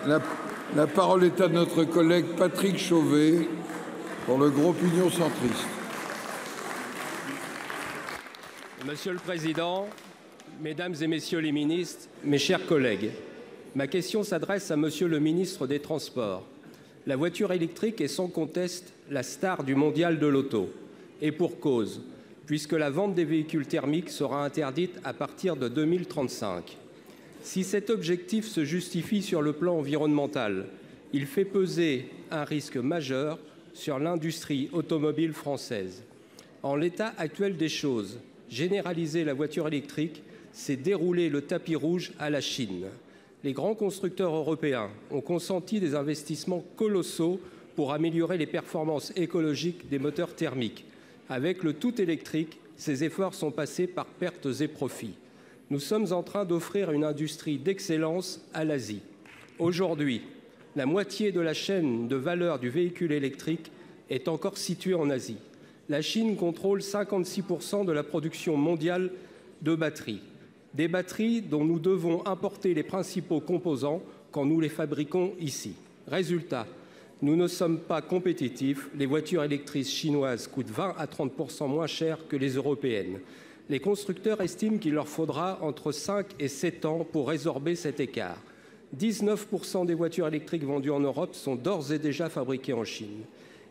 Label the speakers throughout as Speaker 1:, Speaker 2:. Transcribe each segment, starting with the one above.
Speaker 1: La parole est à notre collègue Patrick Chauvet pour le groupe Union centriste.
Speaker 2: Monsieur le Président, Mesdames et Messieurs les ministres, mes chers collègues, ma question s'adresse à Monsieur le ministre des Transports. La voiture électrique est sans conteste la star du mondial de l'auto. Et pour cause, puisque la vente des véhicules thermiques sera interdite à partir de 2035. Si cet objectif se justifie sur le plan environnemental, il fait peser un risque majeur sur l'industrie automobile française. En l'état actuel des choses, généraliser la voiture électrique, c'est dérouler le tapis rouge à la Chine. Les grands constructeurs européens ont consenti des investissements colossaux pour améliorer les performances écologiques des moteurs thermiques. Avec le tout électrique, ces efforts sont passés par pertes et profits. Nous sommes en train d'offrir une industrie d'excellence à l'Asie. Aujourd'hui, la moitié de la chaîne de valeur du véhicule électrique est encore située en Asie. La Chine contrôle 56% de la production mondiale de batteries. Des batteries dont nous devons importer les principaux composants quand nous les fabriquons ici. Résultat, nous ne sommes pas compétitifs. Les voitures électriques chinoises coûtent 20 à 30% moins cher que les européennes. Les constructeurs estiment qu'il leur faudra entre 5 et 7 ans pour résorber cet écart. 19% des voitures électriques vendues en Europe sont d'ores et déjà fabriquées en Chine.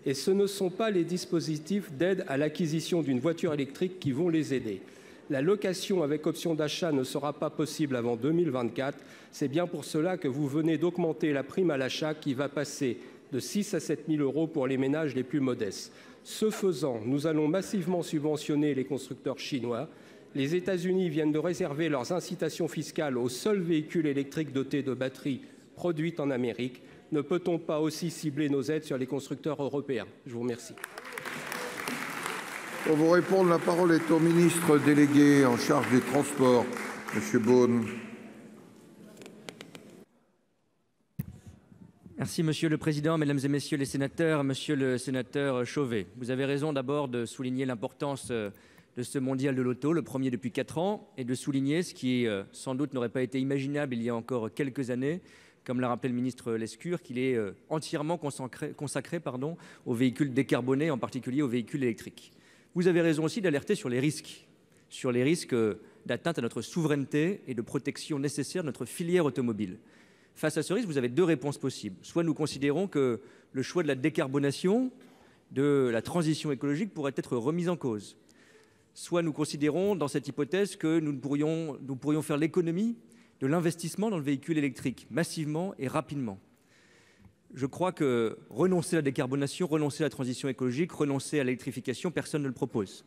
Speaker 2: Et ce ne sont pas les dispositifs d'aide à l'acquisition d'une voiture électrique qui vont les aider. La location avec option d'achat ne sera pas possible avant 2024. C'est bien pour cela que vous venez d'augmenter la prime à l'achat qui va passer de 6 à 7 000 € pour les ménages les plus modestes. Ce faisant, nous allons massivement subventionner les constructeurs chinois. Les États-Unis viennent de réserver leurs incitations fiscales aux seuls véhicules électriques dotés de batteries produites en Amérique. Ne peut-on pas aussi cibler nos aides sur les constructeurs européens? Je vous remercie.
Speaker 1: Pour vous répondre, la parole est au ministre délégué en charge des Transports, Monsieur Beaune.
Speaker 3: Merci Monsieur le Président, Mesdames et Messieurs les sénateurs, Monsieur le sénateur Chauvet. Vous avez raison d'abord de souligner l'importance de ce mondial de l'auto, le premier depuis 4 ans, et de souligner ce qui sans doute n'aurait pas été imaginable il y a encore quelques années, comme l'a rappelé le ministre Lescure, qu'il est entièrement consacré aux véhicules décarbonés, en particulier aux véhicules électriques. Vous avez raison aussi d'alerter sur les risques d'atteinte à notre souveraineté et de protection nécessaire de notre filière automobile. Face à ce risque, vous avez 2 réponses possibles. Soit nous considérons que le choix de la décarbonation, de la transition écologique pourrait être remis en cause. Soit nous considérons dans cette hypothèse que nous pourrions faire l'économie de l'investissement dans le véhicule électrique massivement et rapidement. Je crois que renoncer à la décarbonation, renoncer à la transition écologique, renoncer à l'électrification, personne ne le propose.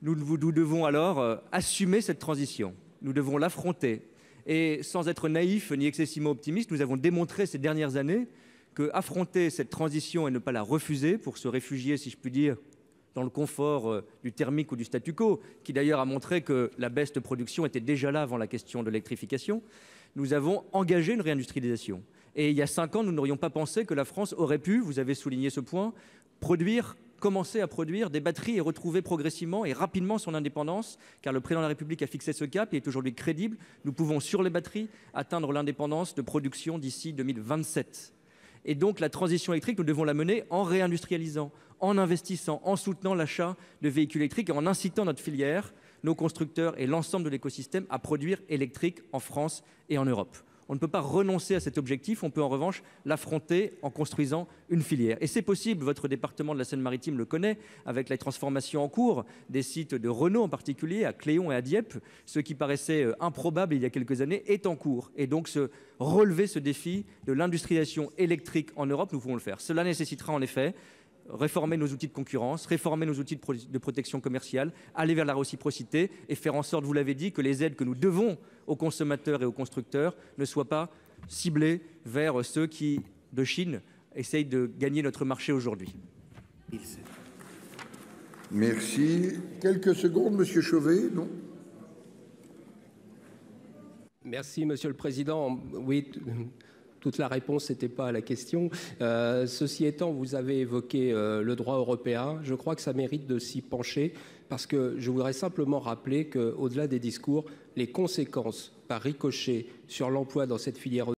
Speaker 3: Nous devons alors assumer cette transition. Nous devons l'affronter. Et sans être naïf ni excessivement optimiste, nous avons démontré ces dernières années qu'affronter cette transition et ne pas la refuser pour se réfugier, si je puis dire, dans le confort du thermique ou du statu quo, qui d'ailleurs a montré que la baisse de production était déjà là avant la question de l'électrification, nous avons engagé une réindustrialisation. Et il y a 5 ans, nous n'aurions pas pensé que la France aurait pu, vous avez souligné ce point, commencer à produire des batteries et retrouver progressivement et rapidement son indépendance, car le président de la République a fixé ce cap, il est aujourd'hui crédible. Nous pouvons, sur les batteries, atteindre l'indépendance de production d'ici 2027. Et donc la transition électrique, nous devons la mener en réindustrialisant, en investissant, en soutenant l'achat de véhicules électriques et en incitant notre filière, nos constructeurs et l'ensemble de l'écosystème à produire électrique en France et en Europe. On ne peut pas renoncer à cet objectif, on peut en revanche l'affronter en construisant une filière. Et c'est possible, votre département de la Seine-Maritime le connaît, avec la transformation en cours des sites de Renault en particulier, à Cléon et à Dieppe. Ce qui paraissait improbable il y a quelques années est en cours. Et donc relever ce défi de l'industrialisation électrique en Europe, nous pouvons le faire. Cela nécessitera en effet réformer nos outils de concurrence, réformer nos outils de protection commerciale, aller vers la réciprocité et faire en sorte, vous l'avez dit, que les aides que nous devons aux consommateurs et aux constructeurs ne soient pas ciblées vers ceux qui, de Chine, essayent de gagner notre marché aujourd'hui.
Speaker 1: Merci. Quelques secondes, Monsieur Chauvet, non?
Speaker 2: Merci, Monsieur le Président. Oui. Toute la réponse n'était pas à la question. Ceci étant, vous avez évoqué le droit européen. Je crois que ça mérite de s'y pencher parce que je voudrais simplement rappeler qu'au-delà des discours, les conséquences par ricochet sur l'emploi dans cette filière